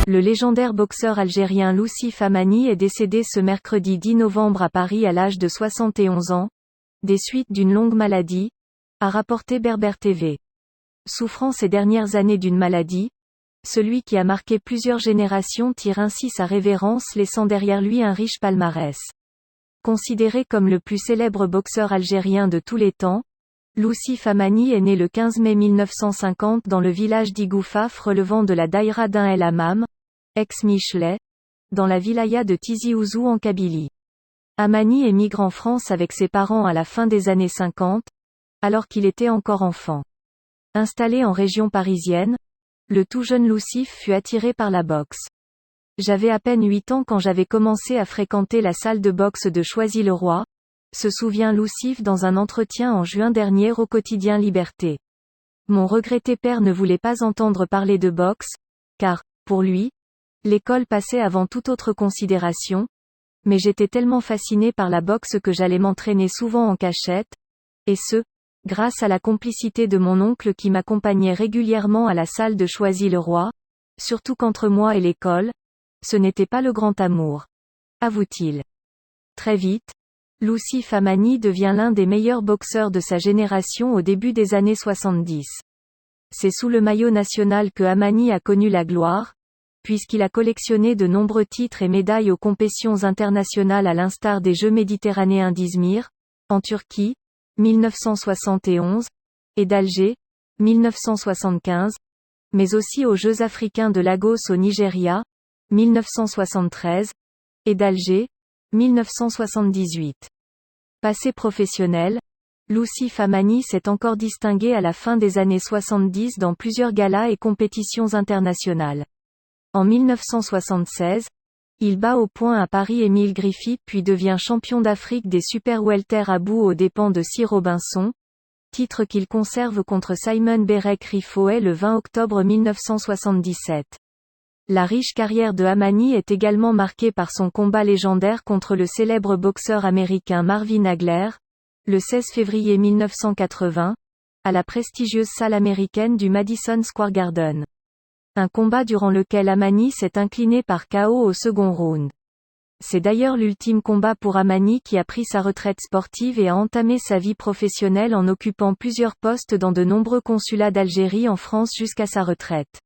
Le légendaire boxeur algérien Loussif Amani est décédé ce mercredi 10 novembre à Paris à l'âge de 71 ans, des suites d'une longue maladie, a rapporté Berbère TV. Souffrant ces dernières années d'une maladie, celui qui a marqué plusieurs générations tire ainsi sa révérence, laissant derrière lui un riche palmarès. Considéré comme le plus célèbre boxeur algérien de tous les temps, Loussif Amani est né le 15 mai 1950 dans le village d'Igoufaf relevant de la daïra d'Ain El Hammam, ex-Michelet, dans la wilaya de Tizi Ouzou en Kabylie. Amani émigre en France avec ses parents à la fin des années 50, alors qu'il était encore enfant. Installé en région parisienne, le tout jeune Loussif fut attiré par la boxe. J'avais à peine 8 ans quand j'avais commencé à fréquenter la salle de boxe de Choisy-le-Roi, se souvient Loussif dans un entretien en juin dernier au quotidien Liberté. Mon regretté père ne voulait pas entendre parler de boxe, car, pour lui, l'école passait avant toute autre considération, mais j'étais tellement fasciné par la boxe que j'allais m'entraîner souvent en cachette, et ce, grâce à la complicité de mon oncle qui m'accompagnait régulièrement à la salle de Choisy-le-Roi, surtout qu'entre moi et l'école, ce n'était pas le grand amour, avoue-t-il. Très vite, Loussif Amani devient l'un des meilleurs boxeurs de sa génération au début des années 70. C'est sous le maillot national que Amani a connu la gloire, puisqu'il a collectionné de nombreux titres et médailles aux compétitions internationales à l'instar des Jeux méditerranéens d'Izmir, en Turquie, 1971, et d'Alger, 1975, mais aussi aux Jeux africains de Lagos au Nigeria, 1973, et d'Alger, 1978. Passé professionnel, Loussif Amani s'est encore distingué à la fin des années 70 dans plusieurs galas et compétitions internationales. En 1976, il bat au poing à Paris Émile Griffith puis devient champion d'Afrique des super welter à bout aux dépens de Cy Robinson, titre qu'il conserve contre Simon Berek Rifoe le 20 octobre 1977. La riche carrière de Amani est également marquée par son combat légendaire contre le célèbre boxeur américain Marvin Hagler, le 16 février 1980, à la prestigieuse salle américaine du Madison Square Garden. Un combat durant lequel Amani s'est incliné par KO au second round. C'est d'ailleurs l'ultime combat pour Amani qui a pris sa retraite sportive et a entamé sa vie professionnelle en occupant plusieurs postes dans de nombreux consulats d'Algérie en France jusqu'à sa retraite.